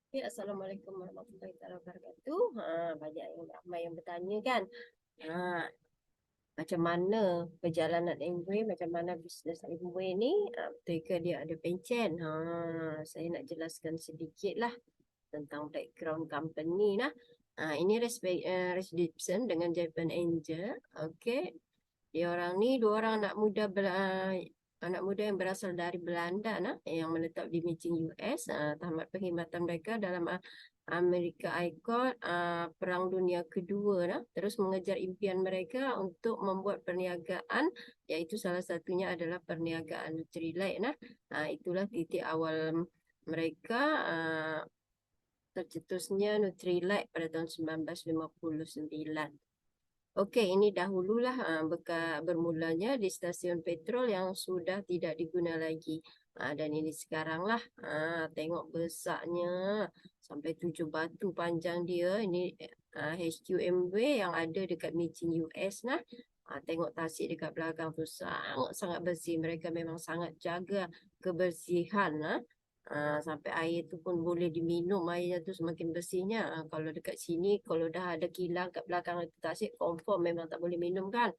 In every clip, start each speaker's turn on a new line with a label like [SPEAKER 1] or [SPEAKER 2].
[SPEAKER 1] Ya, Assalamualaikum warahmatullahi wabarakatuh. Banyak yang ramai yang bertanya kan. Ha, Macam mana perjalanan Amway, macam mana bisnes Amway ni? Betul ke dia ada pencen? Saya nak jelaskan sedikit lah tentang background company lah. Ini Resdipson dengan Japan Angel. Okay. Dia orang ni dua orang anak muda yang berasal dari Belanda yang menetap di Beijing US. Tamat perkhidmatan mereka dalam Amerika Icon Perang Dunia Kedua terus mengejar impian mereka untuk membuat perniagaan, iaitu salah satunya adalah perniagaan Nutrilite itulah titik awal mereka tercetusnya Nutrilite pada tahun 1959. Okey, ini dahululah bermulanya di stasiun petrol yang sudah tidak diguna lagi. Dan ini sekaranglah, tengok besarnya sampai 7 batu panjang dia. Ini HQMW yang ada dekat Beijing US nah. Tengok tasik dekat belakang tu sangat-sangat bersih. Mereka memang sangat jaga kebersihan sampai air tu pun boleh diminum, airnya tu semakin bersihnya. Kalau dekat sini kalau dah ada kilang kat belakang itu tasik, confirm memang tak boleh minum kan.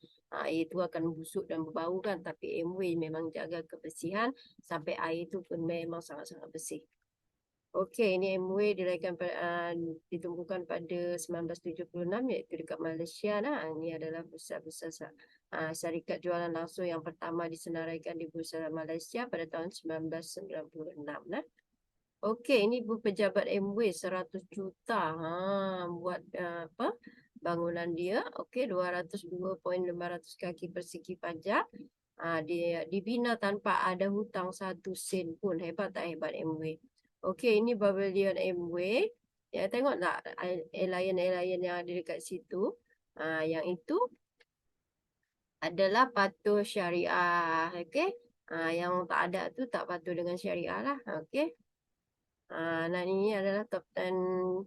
[SPEAKER 1] Air tu akan busuk dan berbau kan, tapi Amway memang jaga kebersihan sampai air tu pun memang sangat-sangat bersih. Okey, ini Amway ditumbuhkan pada 1976, iaitu dekat Malaysia Ini adalah pusat-pusat syarikat jualan langsung yang pertama disenaraikan di Bursa Malaysia pada tahun 1996 Okey, ini pejabat Amway 100 juta buat bangunan dia. Okey, 202.500 kaki persegi pajak. Dia dibina tanpa ada hutang 1 sen pun. Hebat tak hebat Amway? Okey, ini pavilion Amway. Ya, tengok tak alien-alien yang ada dekat situ. Yang itu adalah patuh syariah. Okey. Yang tak ada tu tak patuh dengan syariah lah. Okey. Dan ini adalah top 10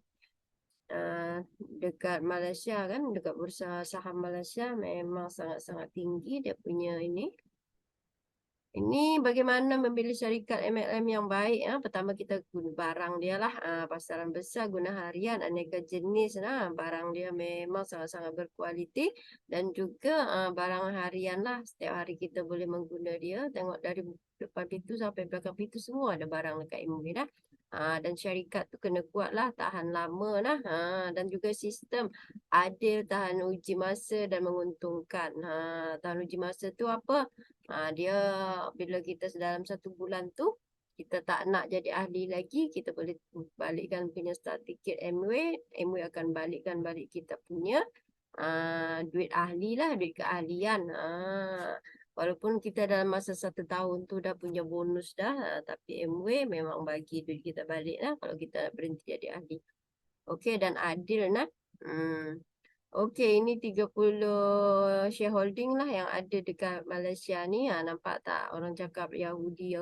[SPEAKER 1] dekat Malaysia kan, dekat bursa saham Malaysia memang sangat-sangat tinggi dia punya ini. Ini bagaimana memilih syarikat MLM yang baik. Pertama kita guna barang dia lah. Pasaran besar, guna harian, aneka jenis. Barang dia memang sangat-sangat berkualiti. Dan juga barang harian lah. Setiap hari kita boleh mengguna dia. Tengok dari depan pintu sampai belakang pintu semua ada barang dekat MLM dah. Dan syarikat tu kena kuat lah, tahan lama lah. Dan juga sistem adil, tahan uji masa dan menguntungkan. Tahan uji masa tu apa? Dia bila kita dalam 1 bulan tu kita tak nak jadi ahli lagi, kita boleh balikkan punya start ticket Amway. Amway akan balikkan balik kita punya duit ahli lah, duit keahlian. Walaupun kita dalam masa 1 tahun tu dah punya bonus dah, tapi Amway memang bagi duit kita balik lah kalau kita berhenti jadi ahli. Okey, dan adil nah. Okey, ini 30 shareholding lah yang ada dekat Malaysia ni. Nampak tak? Orang cakap Yahudi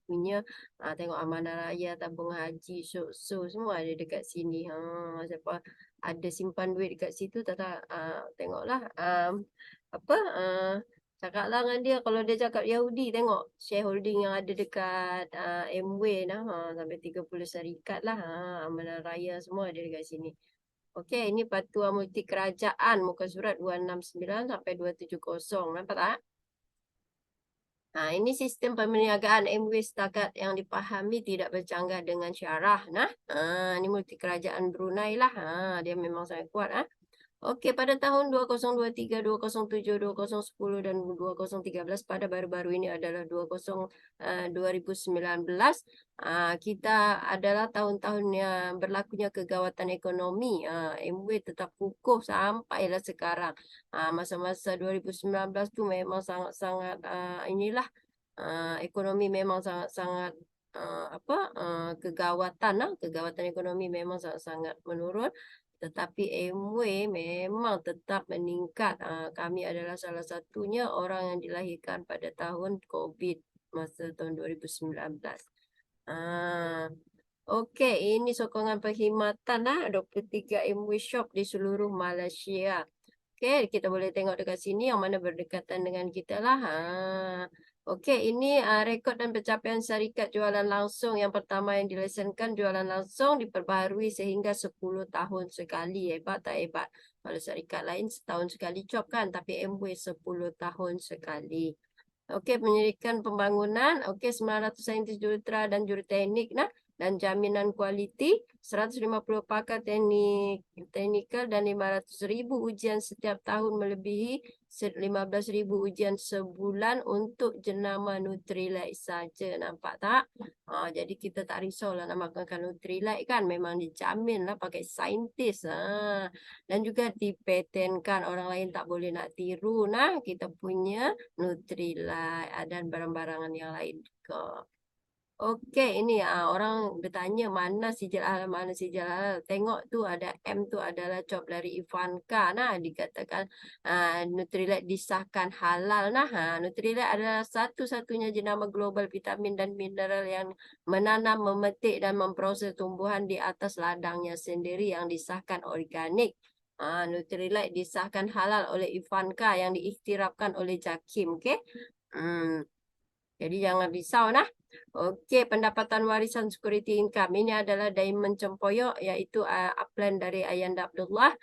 [SPEAKER 1] punya. Tengok Amanah Raya, Tabung Haji, so semua ada dekat sini. Siapa ada simpan duit dekat situ, tengoklah. Apa? Cakaplah dengan dia. Kalau dia cakap Yahudi, tengok shareholding yang ada dekat Amway sampai 30 syarikat lah. Amanah Raya semua ada dekat sini. Okey, ini Patua Multi Kerajaan muka surat 269 sampai 270. Nampak tak? Ini sistem perniagaan Amway setakat yang dipahami tidak bercanggah dengan syarah. Ini multi kerajaan Brunei lah. Dia memang sangat kuat. Okey, pada tahun 2023, 2007, 2010 dan 2013 pada baru-baru ini adalah 2019, kita adalah tahun-tahun yang berlakunya kegawatan ekonomi. Amway tetap kukuh sampailah sekarang. Masa-masa 2019 tu memang sangat-sangat inilah ekonomi memang sangat-sangat kegawatan ekonomi memang sangat-sangat menurun. Tetapi Amway memang tetap meningkat. Kami adalah salah satunya orang yang dilahirkan pada tahun COVID, masa tahun 2019. Okey, ini sokongan perkhidmatan 23 Amway Shop di seluruh Malaysia. Okey, kita boleh tengok dekat sini yang mana berdekatan dengan kita lah. Okey, ini rekod dan pencapaian syarikat jualan langsung. Yang pertama yang dilesenkan jualan langsung diperbaharui sehingga 10 tahun sekali. Hebat tak hebat? Kalau syarikat lain setahun sekali job kan, tapi Amway 10 tahun sekali. Okey, penyelidikan pembangunan. Okey, 900 saintis jurutera dan juruteknik nah, dan jaminan kualiti, 150 pakar teknikal dan 500,000 ujian setiap tahun, melebihi 15,000 ujian sebulan untuk jenama Nutrilite saja. Nampak tak? Jadi kita tak risaulah nak makan Nutrilite kan. Memang dijamin lah pakai saintis. Dan juga dipatenkan. Orang lain tak boleh nak tiru nah. Kita punya Nutrilite dan barang-barangan yang lain juga. Okey, ini orang bertanya mana sijil halal, mana sijil halal. Tengok tu ada M tu adalah job dari Ivanka nah, dikatakan Nutrilite disahkan halal nah. Nutrilite adalah satu-satunya jenama global vitamin dan mineral yang menanam, memetik dan memproses tumbuhan di atas ladangnya sendiri yang disahkan organik. Nutrilite disahkan halal oleh Ivanka yang diiktirafkan oleh JAKIM. Okey. Jadi jangan risau nah. Okey, pendapatan warisan security income ini adalah diamond cempoyok, iaitu upline dari Ayanda Abdullah.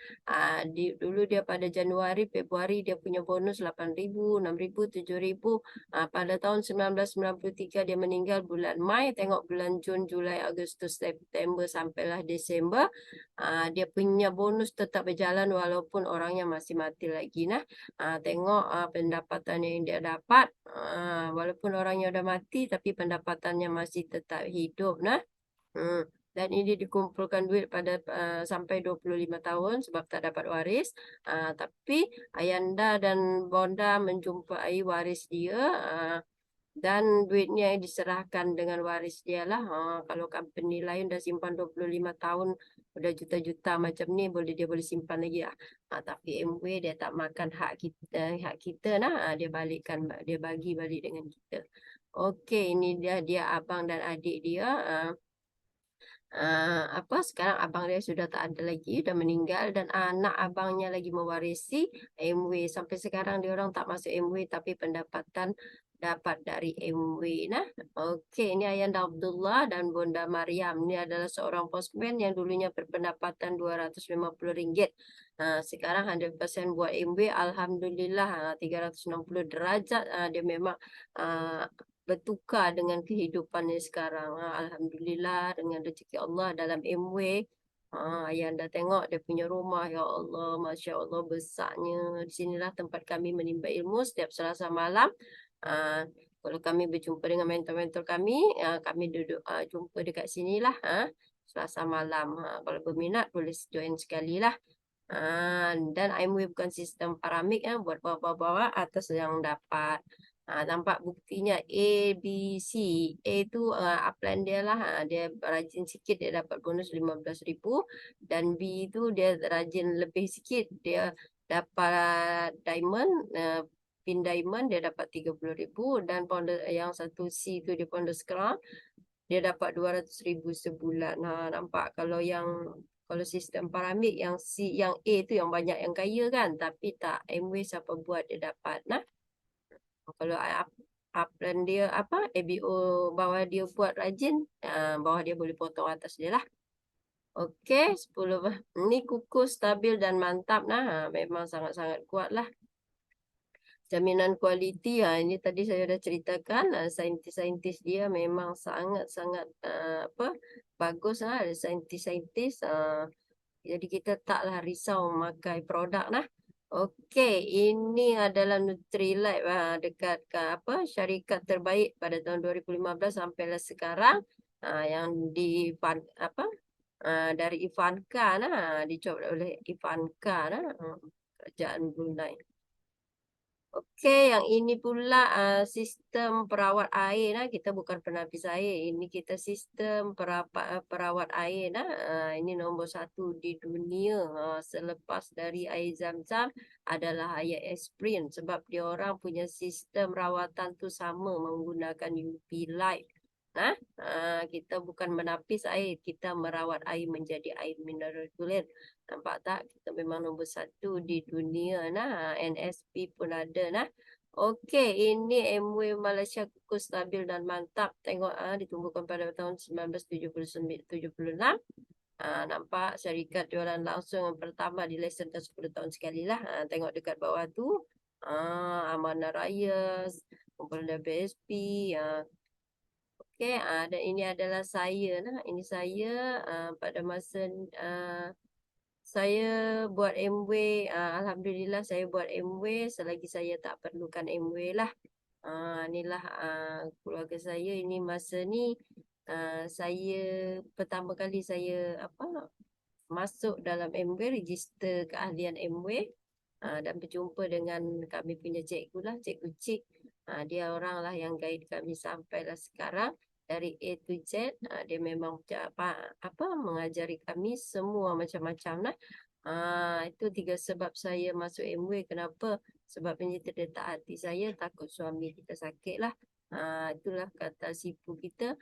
[SPEAKER 1] Dulu dia pada Januari, Februari dia punya bonus 8,000, 6,000, 7,000. Pada tahun 1993 dia meninggal bulan Mai. Tengok bulan Jun, Julai, Agustus, September sampailah Desember. Dia punya bonus tetap berjalan walaupun orangnya masih mati lagi nah. Tengok pendapatan yang dia dapat. Walaupun orangnya udah mati tapi pendapatannya masih tetap hidup nah. Dan ini dikumpulkan duit pada sampai 25 tahun sebab tak dapat waris. Tapi Ayanda dan Bonda menjumpai waris dia dan duitnya diserahkan dengan waris dia lah. Kalau company lain dah simpan 25 tahun udah juta-juta macam ni dia boleh simpan lagi lah. Tapi Amway dia tak makan hak kita nah. Dia bagi balik dengan kita. Okey, ini dia abang dan adik dia. Sekarang abang dia sudah tak ada lagi, dah meninggal, dan anak abangnya lagi mewarisi Amway. Sampai sekarang dia orang tak masuk Amway tapi pendapatan dapat dari Amway nah. Okey, ini Ayanda Abdullah dan Bonda Mariam. Ini adalah seorang postman yang dulunya berpendapatan RM250. Sekarang 100% buat Amway. Alhamdulillah 360 derajat dia memang bertukar dengan kehidupannya sekarang. Alhamdulillah dengan rezeki Allah dalam Amway. Yang dah tengok dia punya rumah, ya Allah, Masya Allah besarnya. Di sinilah tempat kami menimba ilmu setiap Selasa malam. Kalau kami berjumpa dengan mentor-mentor kami duduk jumpa dekat sinilah Selasa malam. Kalau berminat boleh join sekali lah. Dan Amway bukan sistem paramik buat bawa-bawa atas yang dapat. Nampak buktinya A, B, C. A tu upline dia lah. Dia rajin sikit dia dapat bonus 15,000. Dan B tu dia rajin lebih sikit. Dia dapat diamond, pin diamond dia dapat 30,000. Dan yang satu C tu dia ponder scrum. Dia dapat 200,000 sebulan. Nampak kalau sistem paramik yang C, yang A tu yang banyak yang kaya kan. Tapi tak, Amway siapa buat dia dapat nah. Kalau upline dia ABO bawah dia buat rajin, bawah dia boleh potong atas dia lah. Okey, 10 ini kukus, stabil dan mantap nah. Memang sangat-sangat kuat lah. Jaminan kualiti ini tadi saya dah ceritakan, saintis-saintis dia memang sangat-sangat bagus lah, ada saintis-saintis. Jadi kita taklah risau memakai produk nah. Okey, ini adalah Nutrilite dekat syarikat terbaik pada tahun 2015 sampailah sekarang. Yang dari Ivanka nah, dicob oleh Ivanka nah, kerajaan Brunei. Okey, yang ini pula sistem perawat air nah. Kita bukan penapis air. Ini kita sistem perawat air nah. Ini nombor 1 di dunia. Selepas dari air Zam-Zam adalah air Aspirin. Sebab dia orang punya sistem rawatan tu sama menggunakan UV light. Kita bukan menapis air, kita merawat air menjadi air mineral kulit. Nampak tak? Kita memang nombor 1 di dunia nah. NSP pun ada nah. Okey, ini MW Malaysia kukuh stabil dan mantap. Tengok ditumbuhkan pada tahun 1976. Nampak syarikat jualan langsung yang pertama dilesonkan 10 tahun sekali lah. Tengok dekat bawah tu. Amanah Raya, kumpulan BSP. Okey, dan ini adalah saya lah. Ini saya pada masa saya buat MW. Alhamdulillah saya buat MW selagi saya tak perlukan MW lah. Inilah keluarga saya. Ini masa ni saya pertama kali saya masuk dalam MW, register keahlian MW, dan berjumpa dengan kami punya cikgu lah, Cikgu Cik. Dia orang lah yang guide kami sampailah sekarang dari A to Z. Dia memang mengajari kami semua macam-macam lah. Itu 3 sebab saya masuk MW. Kenapa? Sebab ini terdetak hati saya, takut suami kita sakit lah. Itulah kata sipu kita.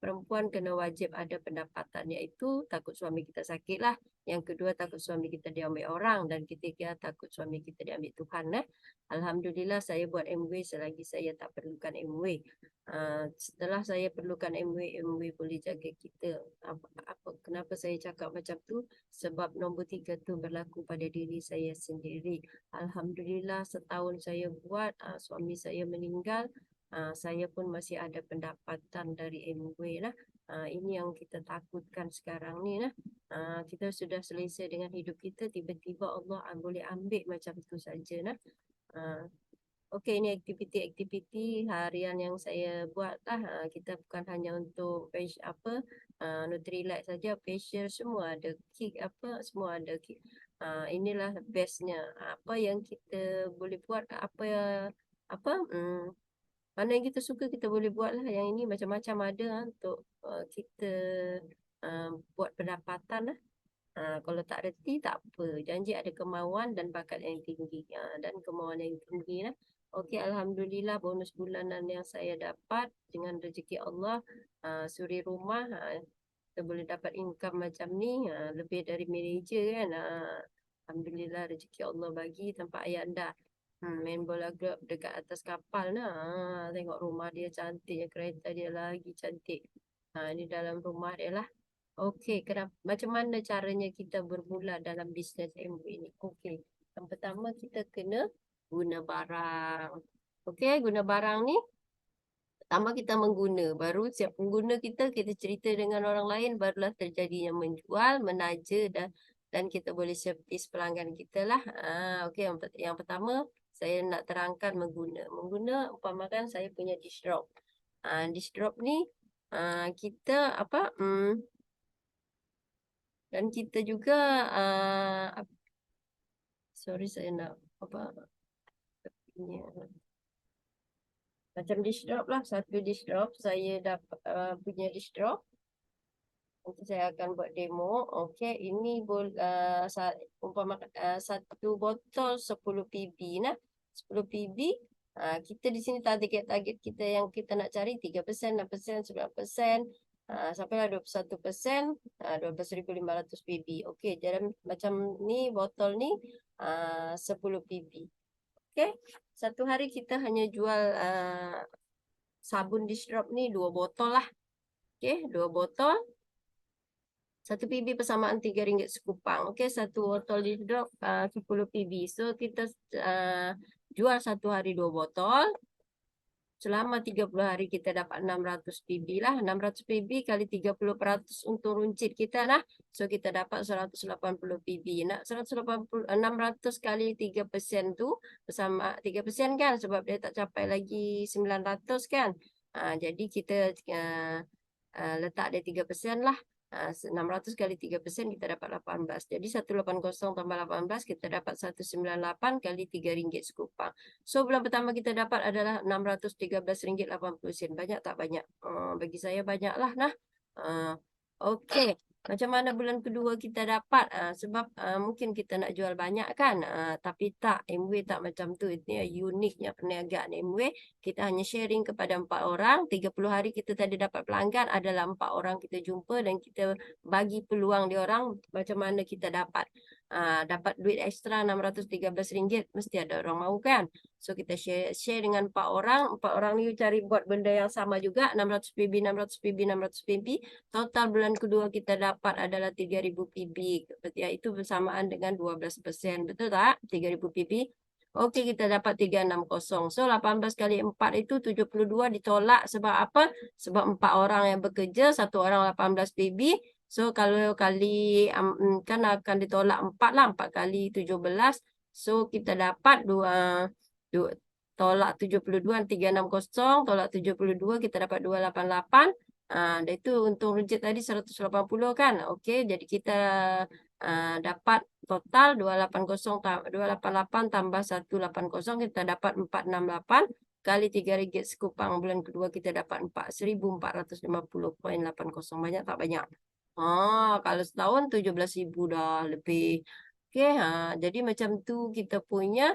[SPEAKER 1] Perempuan kena wajib ada pendapatan, iaitu takut suami kita sakit lah. Yang kedua, takut suami kita diambil orang. Dan ketiga, takut suami kita diambil Tuhan. Alhamdulillah saya buat MW selagi saya tak perlukan MW. Setelah saya perlukan MW, MW boleh jaga kita. Kenapa saya cakap macam tu? Sebab nombor 3 tu berlaku pada diri saya sendiri. Alhamdulillah setahun saya buat, suami saya meninggal. Saya pun masih ada pendapatan dari MW lah. Ini yang kita takutkan sekarang ni lah. Kita sudah selesai dengan hidup kita, tiba-tiba Allah boleh ambil macam tu saja lah. Okey, ini aktiviti-aktiviti harian yang saya buat lah. Kita bukan hanya untuk Nutrilite saja, facial semua ada, kick semua ada. Inilah bestnya. Apa yang kita boleh buat, mana yang kita suka kita boleh buat lah. Yang ini macam-macam ada untuk kita buat pendapatan lah. Kalau tak reti tak apa. Janji ada kemauan dan bakat yang tinggi. Dan kemauan yang tinggi lah. Okey, Alhamdulillah bonus bulanan yang saya dapat dengan rezeki Allah. Suri rumah. Kita boleh dapat income macam ni. Lebih dari manager kan. Alhamdulillah rezeki Allah bagi tanpa ayat anda. Main bola golf dekat atas kapal nah. Tengok rumah dia cantik, kereta dia lagi cantik. Ini dalam rumah dia lah. Okey, macam mana caranya kita bermula dalam bisnes MW ni? Okey, yang pertama kita kena guna barang. Okey, guna barang ni pertama kita mengguna, baru siap pengguna kita cerita dengan orang lain, barulah terjadinya menjual, menaja dan kita boleh servis pelanggan kita lah. Okey, yang pertama saya nak terangkan mengguna. Mengguna umpamakan saya punya dish drop. Dish drop ni kita dan kita juga sorry saya nak macam dish drop lah. Satu dish drop saya dapat punya dish drop. Nanti saya akan buat demo. Okey, ini umpama satu botol 10 PB nah. 10 PB. Kita di sini target kita yang kita nak cari 3%, 6%, 9%, sampailah 21%, 12,500 PB. Okey, jadi macam ni botol ni 10 PB. Okey, satu hari kita hanya jual sabun dish drop ni 2 botol lah. Okey, 2 botol. 1 PB persamaan RM3 sekupang. Okey, satu botol dish drop 10 PB. So kita jual satu hari 2 botol. Selama 30 hari kita dapat 600 PB lah. 600 PB kali 30% untuk runcit kita lah. So kita dapat 180 PB. 600 kali 3% tu bersama 3% kan, sebab dia tak capai lagi 900 kan. Jadi kita letak dia 3% lah. 600 kali 3% kita dapat 18. Jadi 180 tambah 18 kita dapat 198 kali RM3 sekupang. So bulan pertama kita dapat adalah RM613.80. Banyak tak banyak? Bagi saya banyak lah nah. Okey. Macam mana bulan kedua kita dapat? Sebab mungkin kita nak jual banyak kan. Tapi tak, MW tak macam tu. Ini uniknya perniagaan MW. Kita hanya sharing kepada 4 orang. 30 hari kita tadi dapat pelanggan. Adalah 4 orang kita jumpa dan kita bagi peluang dia orang macam mana kita dapat. dapat duit ekstra RM613, mesti ada orang mau kan. So kita share dengan 4 orang ni cari buat benda yang sama juga, 600 PB, 600 PB, 600 PB. Total bulan kedua kita dapat adalah 3000 PB. Berarti itu bersamaan dengan 12%, betul tak? 3000 PB. Okey, kita dapat 360. So 18 kali 4 itu 72, ditolak sebab apa? Sebab 4 orang yang bekerja, 1 orang 18 PB. So kalau kali kan akan ditolak 4 lah, 4 kali 17. So kita dapat 2 tolak 72, 360, tolak 72 kita dapat 288. Dan itu untung reject tadi 180 kan. Okey, jadi kita dapat total 288 tambah 180, kita dapat 468 kali RM3 sekupang bulan kedua kita dapat 4.450.80. Banyak tak banyak? Kalau setahun 17,000 dah lebih. Okey, jadi macam tu kita punya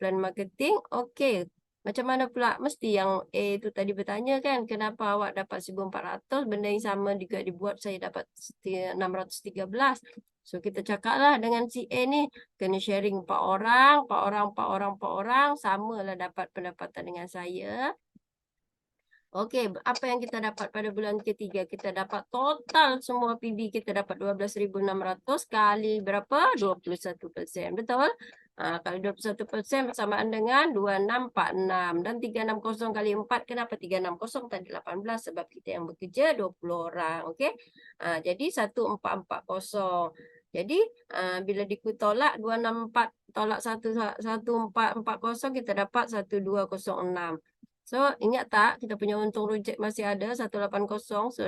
[SPEAKER 1] plan marketing. Okey, macam mana pula? Mesti yang A tu tadi bertanya kan, kenapa awak dapat 1,400, benda yang sama juga dibuat, saya dapat 613. So kita cakaplah dengan si A ni, kena sharing 4 orang, 4 orang, 4 orang, 4 orang, samalah dapat pendapatan dengan saya. Okey, apa yang kita dapat pada bulan ketiga? Kita dapat total semua PB kita dapat 12,600 kali berapa? 21%. Betul? Kali 21% bersamaan dengan 2646. Dan 360 kali 4, kenapa 360 tadi 18? Sebab kita yang bekerja 20 orang. Okey? Jadi 1440. Jadi bila ditolak 264 tolak 1440, kita dapat 1206. So, ingat tak kita punya untung reject masih ada 180. So,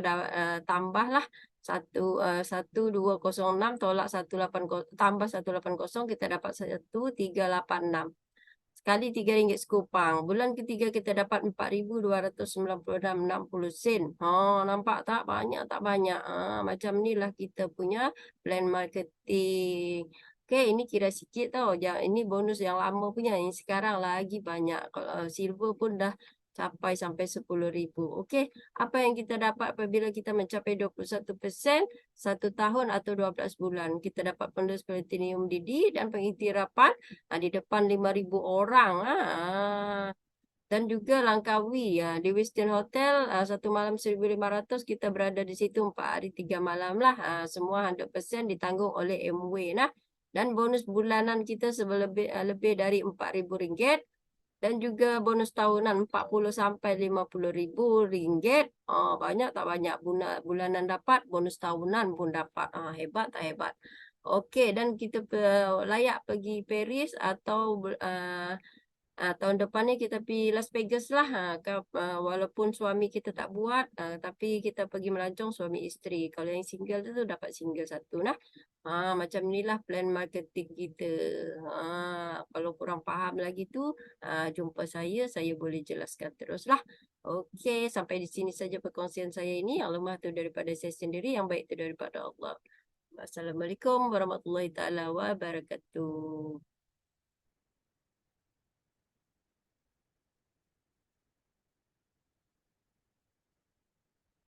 [SPEAKER 1] tambahlah 1206 tolak 180 tambah 180, kita dapat 1386. Sekali RM3 sekupang. Bulan ketiga kita dapat 4,296.60 sen. Nampak tak? Banyak tak banyak? Macam ni lah kita punya plan marketing. Okey, ini kira sikit tau. Ini bonus yang lama punya. Ini sekarang lagi banyak. Kalau silver pun dah capai sampai 10,000. Okey, apa yang kita dapat apabila kita mencapai 21%, 1 tahun atau 12 bulan. Kita dapat bonus platinum DD dan pengiktirafan di depan 5,000 orang. Dan juga Langkawi di Westin Hotel, 1 malam 1,500, kita berada di situ 4 hari 3 malam lah. Semua 100% ditanggung oleh MW lah. Dan bonus bulanan kita lebih dari RM4,000. Dan juga bonus tahunan 40 sampai RM50,000. Banyak tak banyak? Bulanan dapat, bonus tahunan pun dapat. Hebat tak hebat? Okey, dan kita layak pergi Paris atau tahun depan ni kita pergi Las Vegas lah. Walaupun suami kita tak buat, tapi kita pergi melancong suami isteri. Kalau yang single tu dapat single satu lah. Macam inilah plan marketing kita. Kalau kurang faham lagi tu, jumpa saya boleh jelaskan teruslah. Okey, sampai di sini saja perkongsian saya ini. Yang lemah tu daripada saya sendiri, yang baik tu daripada Allah. Assalamualaikum warahmatullahi taala wabarakatuh.